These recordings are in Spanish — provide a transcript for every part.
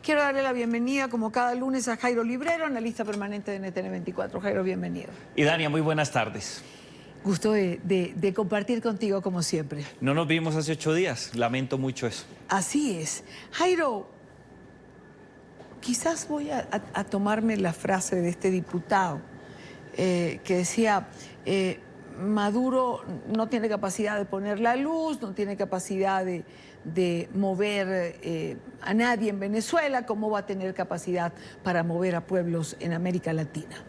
Quiero darle la bienvenida, como cada lunes, a Jairo Librero, analista permanente de NTN24. Jairo, bienvenido. Y Dania, muy buenas tardes. Gusto de compartir contigo, como siempre. No nos vimos hace 8 días, lamento mucho eso. Así es. Jairo, quizás voy a tomarme la frase de este diputado que decía, Maduro no tiene capacidad de poner la luz, no tiene capacidad de mover a nadie en Venezuela, ¿cómo va a tener capacidad para mover a pueblos en América Latina?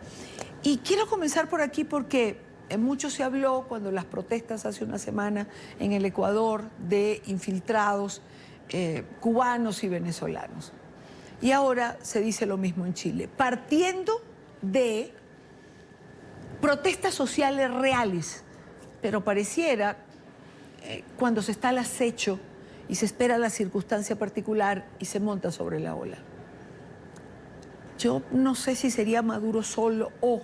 Y quiero comenzar por aquí porque mucho se habló cuando las protestas hace una semana en el Ecuador de infiltrados cubanos y venezolanos. Y ahora se dice lo mismo en Chile, partiendo de protestas sociales reales, pero pareciera cuando se está al acecho y se espera la circunstancia particular y se monta sobre la ola. Yo no sé si sería Maduro solo o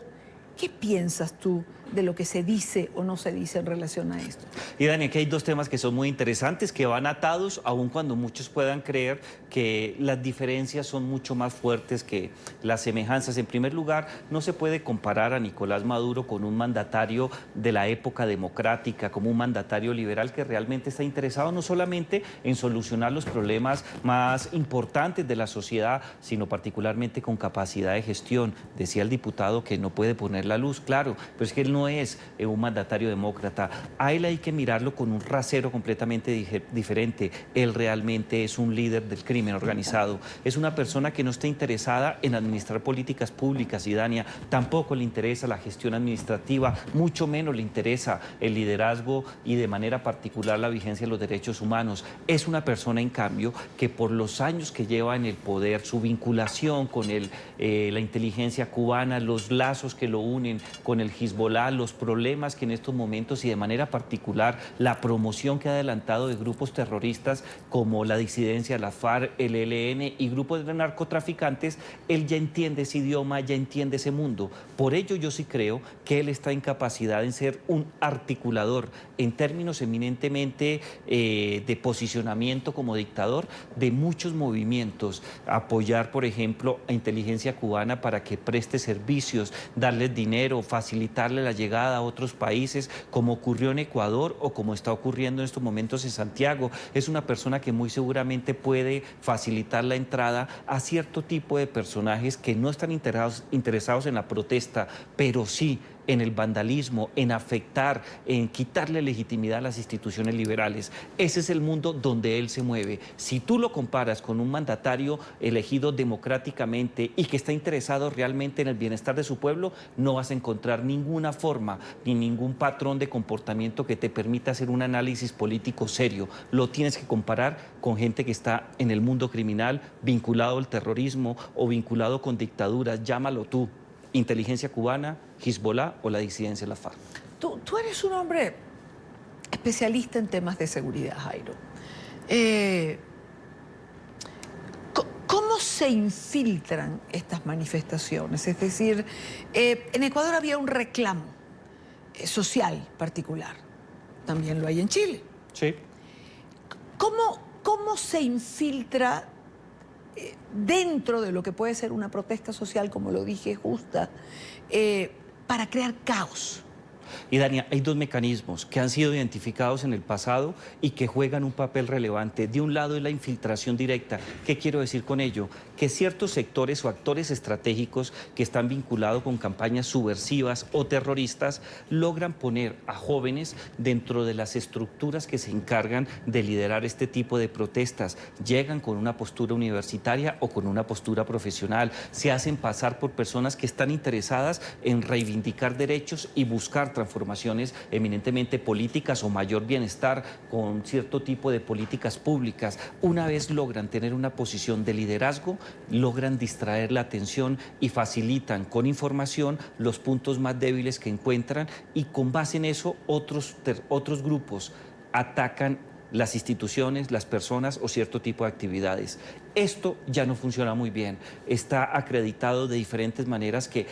¿qué piensas tú de lo que se dice o no se dice en relación a esto? Y Dani, aquí hay dos temas que son muy interesantes, que van atados, aun cuando muchos puedan creer que las diferencias son mucho más fuertes que las semejanzas. En primer lugar, no se puede comparar a Nicolás Maduro con un mandatario de la época democrática, como un mandatario liberal que realmente está interesado no solamente en solucionar los problemas más importantes de la sociedad, sino particularmente con capacidad de gestión. Decía el diputado que no puede poner la luz, claro, pero es que él no es un mandatario demócrata. A él hay que mirarlo con un rasero completamente diferente. Él realmente es un líder del crimen organizado. Es una persona que no está interesada en administrar políticas públicas, y Dania, tampoco le interesa la gestión administrativa, mucho menos le interesa el liderazgo y de manera particular la vigencia de los derechos humanos. Es una persona, en cambio, que por los años que lleva en el poder, su vinculación con la inteligencia cubana, los lazos que lo unen con el Hezbollah, los problemas que en estos momentos y de manera particular la promoción que ha adelantado de grupos terroristas como la disidencia, la FARC, el ELN y grupos de narcotraficantes, él ya entiende ese idioma, ya entiende ese mundo. Por ello yo sí creo que él está en capacidad de ser un articulador en términos eminentemente de posicionamiento como dictador de muchos movimientos, apoyar por ejemplo a inteligencia cubana para que preste servicios, darles dinero, facilitarle la llegada a otros países, como ocurrió en Ecuador o como está ocurriendo en estos momentos en Santiago. Es una persona que muy seguramente puede facilitar la entrada a cierto tipo de personajes que no están interesados en la protesta, pero sí en el vandalismo, en afectar, en quitarle legitimidad a las instituciones liberales. Ese es el mundo donde él se mueve. Si tú lo comparas con un mandatario elegido democráticamente y que está interesado realmente en el bienestar de su pueblo, no vas a encontrar ninguna forma ni ningún patrón de comportamiento que te permita hacer un análisis político serio. Lo tienes que comparar con gente que está en el mundo criminal, vinculado al terrorismo o vinculado con dictaduras, llámalo tú. Inteligencia cubana, Hezbollah o la disidencia de la FARC. Tú eres un hombre especialista en temas de seguridad, Jairo. ¿Cómo se infiltran estas manifestaciones? Es decir, en Ecuador había un reclamo social particular. También lo hay en Chile. Sí. ¿Cómo se infiltra dentro de lo que puede ser una protesta social, como lo dije, justa, para crear caos? Y Dania, hay dos mecanismos que han sido identificados en el pasado y que juegan un papel relevante. De un lado es la infiltración directa. ¿Qué quiero decir con ello? Que ciertos sectores o actores estratégicos que están vinculados con campañas subversivas o terroristas logran poner a jóvenes dentro de las estructuras que se encargan de liderar este tipo de protestas. Llegan con una postura universitaria o con una postura profesional. Se hacen pasar por personas que están interesadas en reivindicar derechos y buscar transformaciones eminentemente políticas o mayor bienestar con cierto tipo de políticas públicas. Una vez logran tener una posición de liderazgo, logran distraer la atención y facilitan con información los puntos más débiles que encuentran, y con base en eso otros grupos atacan las instituciones, las personas o cierto tipo de actividades. Esto ya no funciona muy bien. Está acreditado de diferentes maneras que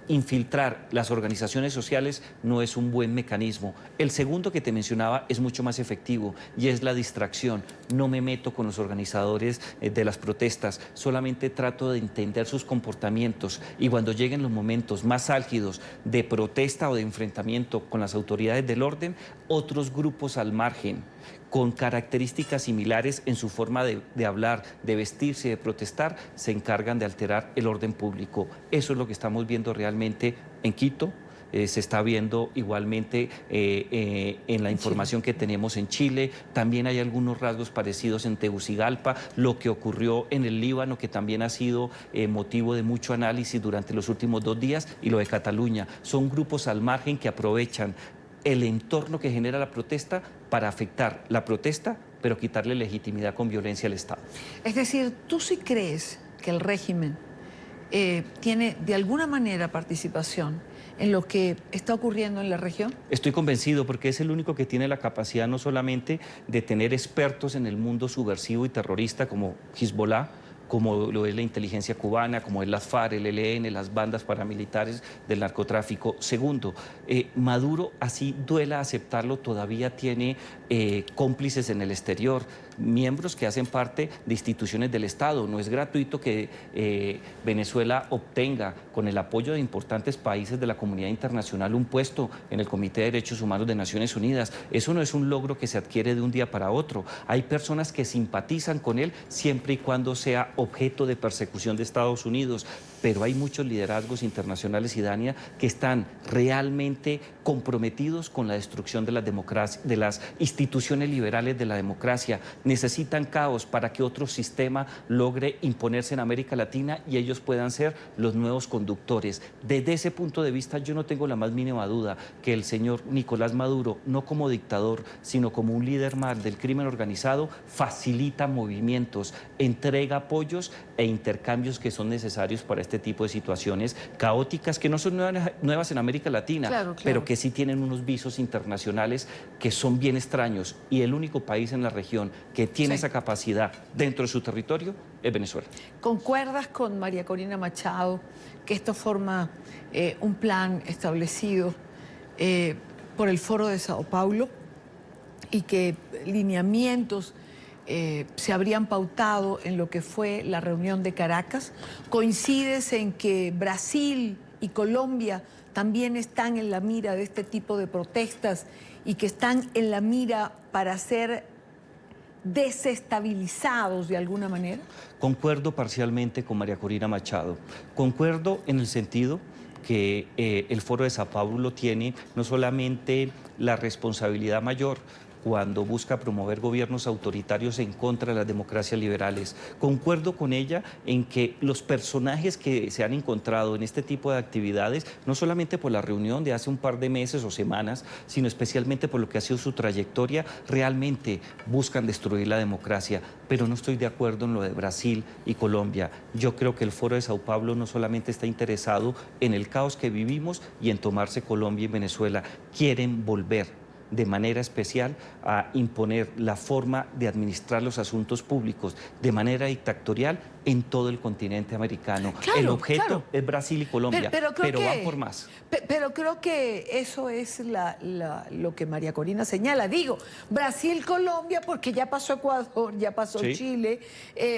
infiltrar las organizaciones sociales no es un buen mecanismo. El segundo que te mencionaba es mucho más efectivo y es la distracción. No me meto con los organizadores de las protestas, solamente trato de entender sus comportamientos y cuando lleguen los momentos más álgidos de protesta o de enfrentamiento con las autoridades del orden, otros grupos al margen con características similares en su forma de hablar, de vestirse y de protestar, se encargan de alterar el orden público. Eso es lo que estamos viendo realmente en Quito. Se está viendo igualmente en la información que tenemos en Chile. También hay algunos rasgos parecidos en Tegucigalpa, lo que ocurrió en el Líbano, que también ha sido motivo de mucho análisis durante los últimos 2 días, y lo de Cataluña. Son grupos al margen que aprovechan el entorno que genera la protesta para afectar la protesta, pero quitarle legitimidad con violencia al Estado. Es decir, ¿tú sí crees que el régimen tiene de alguna manera participación en lo que está ocurriendo en la región? Estoy convencido porque es el único que tiene la capacidad no solamente de tener expertos en el mundo subversivo y terrorista como Hezbollah, como lo es la inteligencia cubana, como es las FARC, el ELN, las bandas paramilitares del narcotráfico. Segundo, Maduro, así duela aceptarlo, todavía tiene cómplices en el exterior, miembros que hacen parte de instituciones del Estado. No es gratuito que Venezuela obtenga, con el apoyo de importantes países de la comunidad internacional, un puesto en el Comité de Derechos Humanos de Naciones Unidas. Eso no es un logro que se adquiere de un día para otro. Hay personas que simpatizan con él siempre y cuando sea objeto de persecución de Estados Unidos, pero hay muchos liderazgos internacionales, Idania, que están realmente comprometidos con la destrucción de las democracias, de las instituciones liberales de la democracia. Necesitan caos para que otro sistema logre imponerse en América Latina y ellos puedan ser los nuevos conductores. Desde ese punto de vista, yo no tengo la más mínima duda que el señor Nicolás Maduro, no como dictador, sino como un líder más del crimen organizado, facilita movimientos, entrega apoyos e intercambios que son necesarios para este tipo de situaciones caóticas que no son nuevas en América Latina, claro. pero que sí tienen unos visos internacionales que son bien extraños, y el único país en la región que tiene esa capacidad dentro de su territorio es Venezuela. ¿Concuerdas con María Corina Machado que esto forma un plan establecido por el Foro de Sao Paulo y que lineamientos se habrían pautado en lo que fue la reunión de Caracas? ¿Coincides en que Brasil y Colombia también están en la mira de este tipo de protestas y que están en la mira para ser desestabilizados de alguna manera? Concuerdo parcialmente con María Corina Machado. Concuerdo en el sentido que el Foro de Sao Paulo tiene no solamente la responsabilidad mayor cuando busca promover gobiernos autoritarios en contra de las democracias liberales. Concuerdo con ella en que los personajes que se han encontrado en este tipo de actividades, no solamente por la reunión de hace un par de meses o semanas, sino especialmente por lo que ha sido su trayectoria, realmente buscan destruir la democracia. Pero no estoy de acuerdo en lo de Brasil y Colombia. Yo creo que el Foro de Sao Paulo no solamente está interesado en el caos que vivimos y en tomarse Colombia y Venezuela. Quieren volver de manera especial a imponer la forma de administrar los asuntos públicos de manera dictatorial en todo el continente americano. Claro, el objeto claro. es Brasil y Colombia, pero van por más. Pero creo que eso es lo que María Corina señala. Digo, Brasil, Colombia, porque ya pasó Ecuador, ya pasó Chile.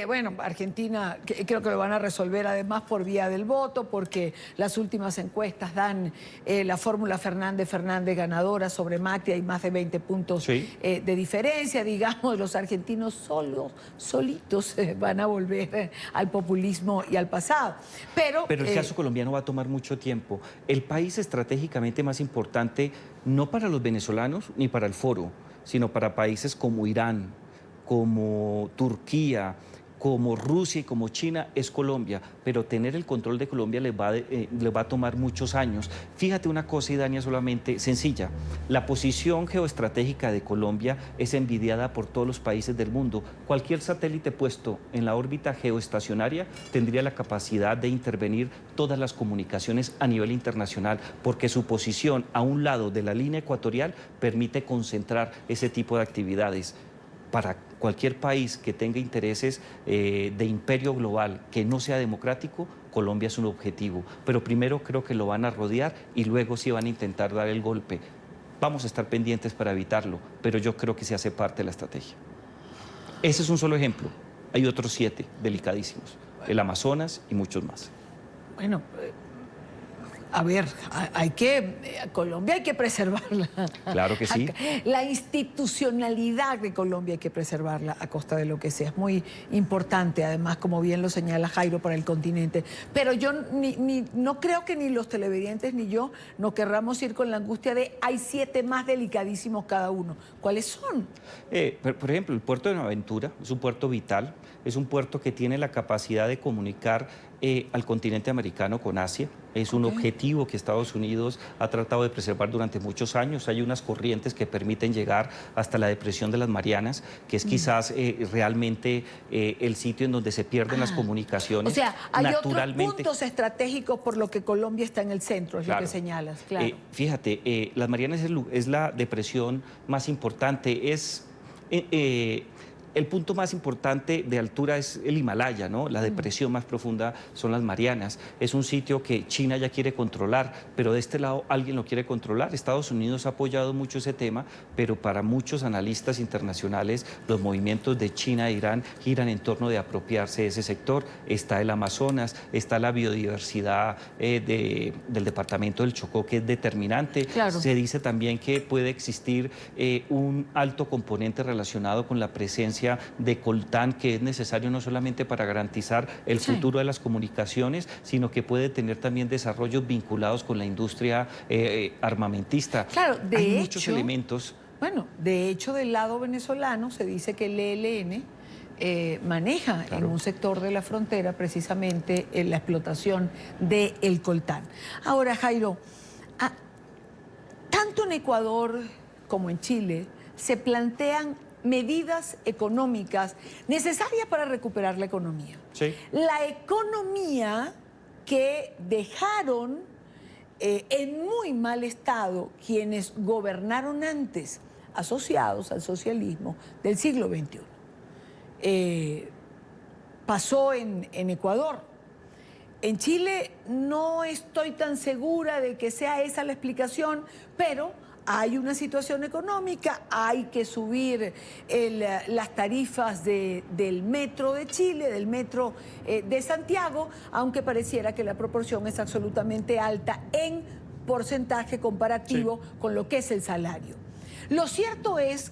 Bueno, Argentina creo que lo van a resolver además por vía del voto, porque las últimas encuestas dan la fórmula Fernández ganadora sobre Macri. Hay más de 20 puntos de diferencia. Digamos, los argentinos solitos van a volver al populismo y al pasado. Pero el caso colombiano va a tomar mucho tiempo. El país estratégicamente más importante, no para los venezolanos ni para el foro, sino para países como Irán, como Turquía, como Rusia y como China, es Colombia, pero tener el control de Colombia les va a tomar muchos años. Fíjate una cosa, Idania, solamente sencilla. La posición geoestratégica de Colombia es envidiada por todos los países del mundo. Cualquier satélite puesto en la órbita geoestacionaria tendría la capacidad de intervenir todas las comunicaciones a nivel internacional, porque su posición a un lado de la línea ecuatorial permite concentrar ese tipo de actividades. para cualquier país que tenga intereses de imperio global que no sea democrático, Colombia es un objetivo. Pero primero creo que lo van a rodear y luego sí van a intentar dar el golpe. Vamos a estar pendientes para evitarlo, pero yo creo que se hace parte de la estrategia. Ese es un solo ejemplo. Hay otros 7 delicadísimos. El Amazonas y muchos más. Bueno, a ver, Colombia hay que preservarla. Claro que sí. La institucionalidad de Colombia hay que preservarla a costa de lo que sea. Es muy importante, además, como bien lo señala Jairo, para el continente. Pero yo no creo que ni los televidentes ni yo nos querramos ir con la angustia de hay 7 más delicadísimos cada uno. ¿Cuáles son? Por ejemplo, el puerto de Buenaventura es un puerto vital, es un puerto que tiene la capacidad de comunicar al continente americano con Asia. Es un objetivo que Estados Unidos ha tratado de preservar durante muchos años. Hay unas corrientes que permiten llegar hasta la depresión de las Marianas, que es quizás realmente el sitio en donde se pierden las comunicaciones. O sea, hay naturalmente. otros puntos estratégicos por lo que Colombia está en el centro, es Claro. lo que señalas. Claro. Fíjate, las Marianas es la depresión más importante. El punto más importante de altura es el Himalaya, ¿no? La depresión más profunda son las Marianas. Es un sitio que China ya quiere controlar, pero de este lado alguien lo quiere controlar. Estados Unidos ha apoyado mucho ese tema, pero para muchos analistas internacionales los movimientos de China e Irán giran en torno de apropiarse de ese sector. Está el Amazonas, está la biodiversidad del departamento del Chocó, que es determinante. Claro. Se dice también que puede existir un alto componente relacionado con la presencia de coltán, que es necesario no solamente para garantizar el futuro de las comunicaciones, sino que puede tener también desarrollos vinculados con la industria armamentista. Claro, Hay muchos elementos. Bueno, de hecho, del lado venezolano se dice que el ELN maneja en un sector de la frontera precisamente la explotación del coltán. Ahora, Jairo, tanto en Ecuador como en Chile se plantean medidas económicas necesarias para recuperar la economía. Sí. La economía que dejaron en muy mal estado quienes gobernaron antes, asociados al socialismo del siglo XXI. Pasó en Ecuador. En Chile no estoy tan segura de que sea esa la explicación, pero hay una situación económica, hay que subir las tarifas del metro de Chile, del metro de Santiago, aunque pareciera que la proporción es absolutamente alta en porcentaje comparativo con lo que es el salario. Lo cierto es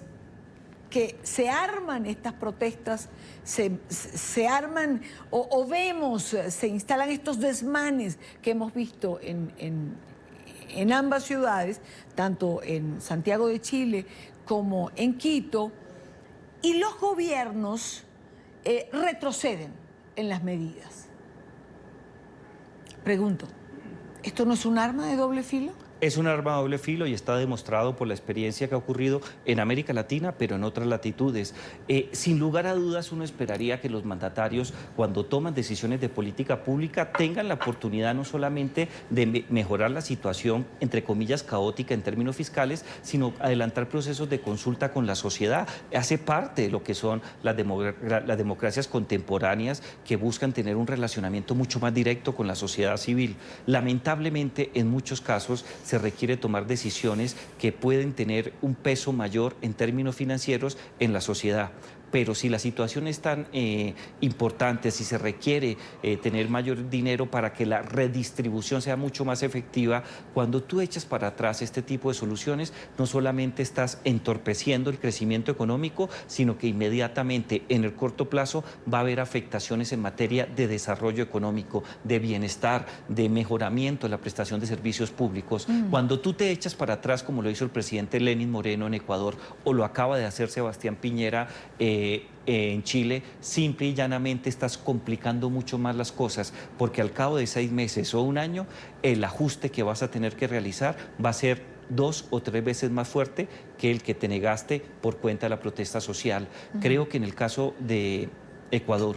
que se arman estas protestas, se arman o vemos, se instalan estos desmanes que hemos visto en ambas ciudades, tanto en Santiago de Chile como en Quito, y los gobiernos retroceden en las medidas. Pregunto, ¿esto no es un arma de doble filo? Es un arma de doble filo y está demostrado por la experiencia que ha ocurrido en América Latina, pero en otras latitudes. Sin lugar a dudas, uno esperaría que los mandatarios, cuando toman decisiones de política pública, tengan la oportunidad no solamente de mejorar la situación, entre comillas, caótica en términos fiscales, sino adelantar procesos de consulta con la sociedad. Hace parte de lo que son las democracias contemporáneas que buscan tener un relacionamiento mucho más directo con la sociedad civil. Lamentablemente, en muchos casos, se requiere tomar decisiones que pueden tener un peso mayor en términos financieros en la sociedad. Pero si la situación es tan importante, si se requiere tener mayor dinero para que la redistribución sea mucho más efectiva, cuando tú echas para atrás este tipo de soluciones, no solamente estás entorpeciendo el crecimiento económico, sino que inmediatamente en el corto plazo va a haber afectaciones en materia de desarrollo económico, de bienestar, de mejoramiento de la prestación de servicios públicos. Cuando tú te echas para atrás, como lo hizo el presidente Lenín Moreno en Ecuador, o lo acaba de hacer Sebastián Piñera en Chile, simple y llanamente estás complicando mucho más las cosas, porque al cabo de 6 meses o un año, el ajuste que vas a tener que realizar va a ser 2 o 3 veces más fuerte que el que te negaste por cuenta de la protesta social. Creo que en el caso de Ecuador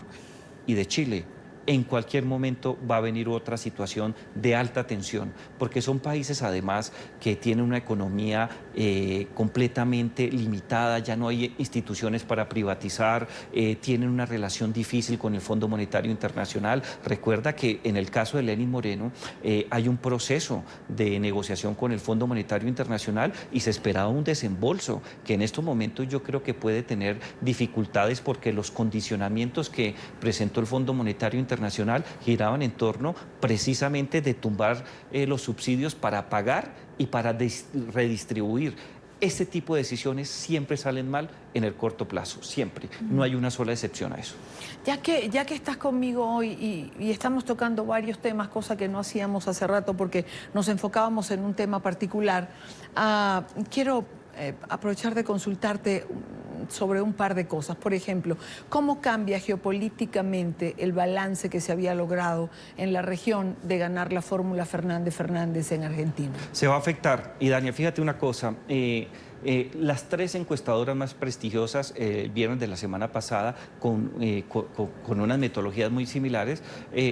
y de Chile, en cualquier momento va a venir otra situación de alta tensión, porque son países además que tienen una economía completamente limitada, ya no hay instituciones para privatizar, tienen una relación difícil con el Fondo Monetario Internacional. Recuerda que en el caso de Lenín Moreno hay un proceso de negociación con el Fondo Monetario Internacional y se esperaba un desembolso que en estos momentos yo creo que puede tener dificultades porque los condicionamientos que presentó el Fondo Monetario Internacional giraban en torno precisamente de tumbar los subsidios para pagar y para redistribuir. Este tipo de decisiones siempre salen mal en el corto plazo, siempre. No hay una sola excepción a eso. Ya que estás conmigo hoy y estamos tocando varios temas, cosa que no hacíamos hace rato porque nos enfocábamos en un tema particular, quiero aprovechar de consultarte sobre un par de cosas. Por ejemplo, ¿cómo cambia geopolíticamente el balance que se había logrado en la región de ganar la fórmula Fernández-Fernández en Argentina? Se va a afectar. Y Dania, fíjate una cosa, las tres encuestadoras más prestigiosas el viernes de la semana pasada, con unas metodologías muy similares,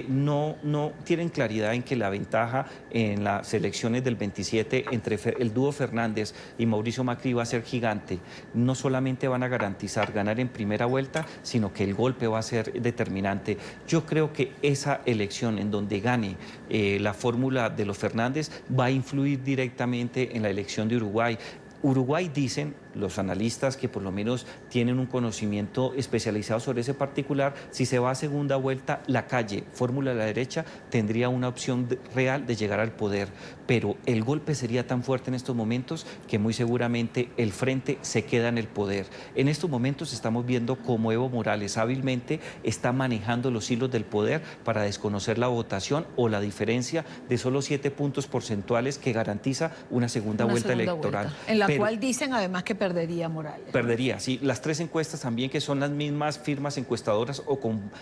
no tienen claridad en que la ventaja en las elecciones del 27 entre el dúo Fernández y Mauricio Macri va a ser gigante. No solamente van a garantizar ganar en primera vuelta, sino que el golpe va a ser determinante. Yo creo que esa elección en donde gane la fórmula de los Fernández va a influir directamente en la elección de Uruguay. Uruguay, dicen los analistas que por lo menos tienen un conocimiento especializado sobre ese particular, si se va a segunda vuelta, la calle, fórmula de la derecha, tendría una opción real de llegar al poder. Pero el golpe sería tan fuerte en estos momentos que muy seguramente el frente se queda en el poder. En estos momentos estamos viendo cómo Evo Morales hábilmente está manejando los hilos del poder para desconocer la votación o la diferencia de solo 7 puntos porcentuales que garantiza una segunda vuelta electoral. En la cual dicen además que perdería Morales. Perdería, sí. Las tres encuestas también, que son las mismas firmas encuestadoras o con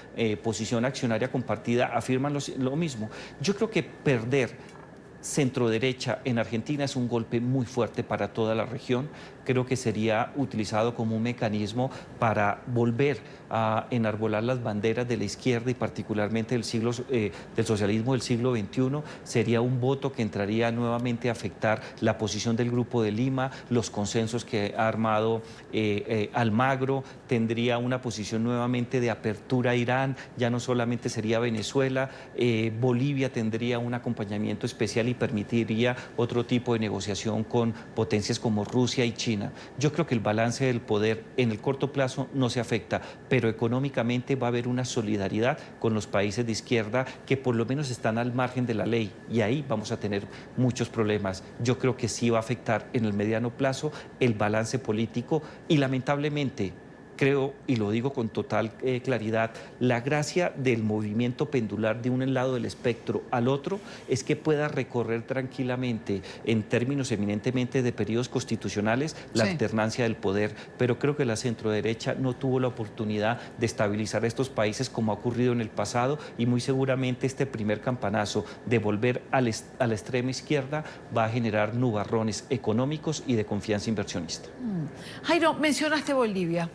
posición accionaria compartida, afirman lo mismo. Yo creo que perder centro-derecha en Argentina es un golpe muy fuerte para toda la región. Creo que sería utilizado como un mecanismo para volver a enarbolar las banderas de la izquierda y particularmente del socialismo del siglo XXI. Sería un voto que entraría nuevamente a afectar la posición del Grupo de Lima, los consensos que ha armado Almagro, tendría una posición nuevamente de apertura a Irán, ya no solamente sería Venezuela, Bolivia tendría un acompañamiento especial y permitiría otro tipo de negociación con potencias como Rusia y China. Yo creo que el balance del poder en el corto plazo no se afecta, pero económicamente va a haber una solidaridad con los países de izquierda que por lo menos están al margen de la ley y ahí vamos a tener muchos problemas. Yo creo que sí va a afectar en el mediano plazo el balance político y lamentablemente creo, y lo digo con total claridad, la gracia del movimiento pendular de un lado del espectro al otro es que pueda recorrer tranquilamente, en términos eminentemente de periodos constitucionales, la alternancia del poder. Pero creo que la centroderecha no tuvo la oportunidad de estabilizar estos países como ha ocurrido en el pasado y muy seguramente este primer campanazo de volver a la extrema izquierda va a generar nubarrones económicos y de confianza inversionista. Jairo, mencionaste Bolivia.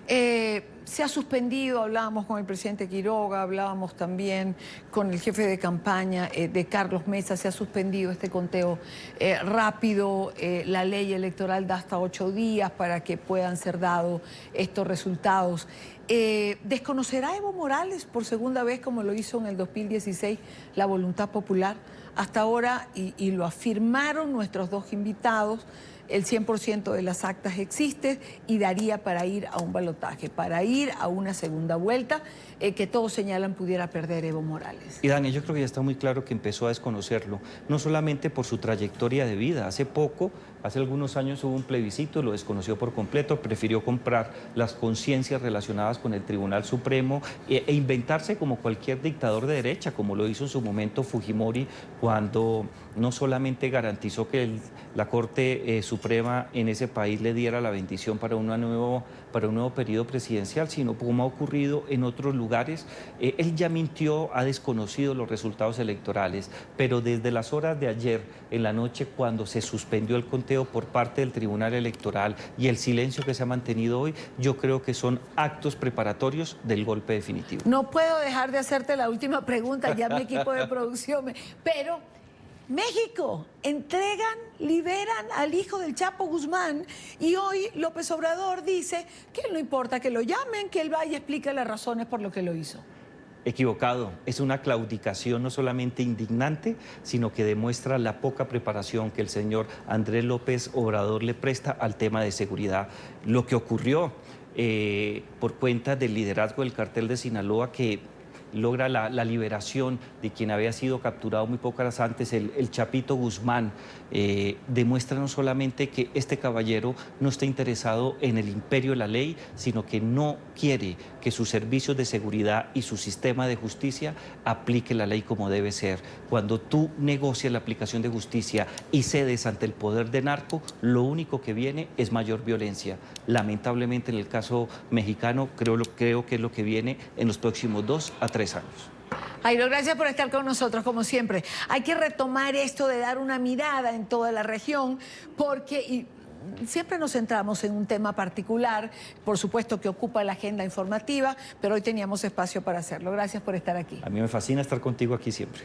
Se ha suspendido, hablábamos con el presidente Quiroga, hablábamos también con el jefe de campaña de Carlos Mesa, se ha suspendido este conteo rápido, la ley electoral da hasta 8 días para que puedan ser dados estos resultados. ¿Desconocerá Evo Morales por segunda vez, como lo hizo en el 2016, la voluntad popular? Hasta ahora, y lo afirmaron nuestros dos invitados, el 100% de las actas existe y daría para ir a un balotaje, para ir a una segunda vuelta que todos señalan pudiera perder Evo Morales. Y Dani, yo creo que ya está muy claro que empezó a desconocerlo, no solamente por su trayectoria de vida. Hace algunos años hubo un plebiscito, lo desconoció por completo, prefirió comprar las conciencias relacionadas con el Tribunal Supremo e inventarse como cualquier dictador de derecha, como lo hizo en su momento Fujimori, cuando no solamente garantizó que la Corte Suprema en ese país le diera la bendición para un nuevo periodo presidencial, sino como ha ocurrido en otros lugares. Él ya mintió, ha desconocido los resultados electorales, pero desde las horas de ayer en la noche, cuando se suspendió el conteo por parte del Tribunal Electoral y el silencio que se ha mantenido hoy, yo creo que son actos preparatorios del golpe definitivo. No puedo dejar de hacerte la última pregunta, ya mi equipo de producción, pero México, liberan al hijo del Chapo Guzmán y hoy López Obrador dice que no importa que lo llamen, que él vaya y explique las razones por lo que lo hizo. Equivocado. Es una claudicación no solamente indignante, sino que demuestra la poca preparación que el señor Andrés López Obrador le presta al tema de seguridad. Lo que ocurrió por cuenta del liderazgo del cartel de Sinaloa, que logra la liberación de quien había sido capturado muy pocas horas antes, el Chapito Guzmán, demuestra no solamente que este caballero no está interesado en el imperio de la ley, sino que no quiere que sus servicios de seguridad y su sistema de justicia aplique la ley como debe ser. Cuando tú negocias la aplicación de justicia y cedes ante el poder de narco, lo único que viene es mayor violencia. Lamentablemente, en el caso mexicano, creo que es lo que viene en los próximos 2 a 3 años. Jairo, gracias por estar con nosotros, como siempre. Hay que retomar esto de dar una mirada en toda la región, porque siempre nos centramos en un tema particular, por supuesto que ocupa la agenda informativa, pero hoy teníamos espacio para hacerlo. Gracias por estar aquí. A mí me fascina estar contigo aquí siempre.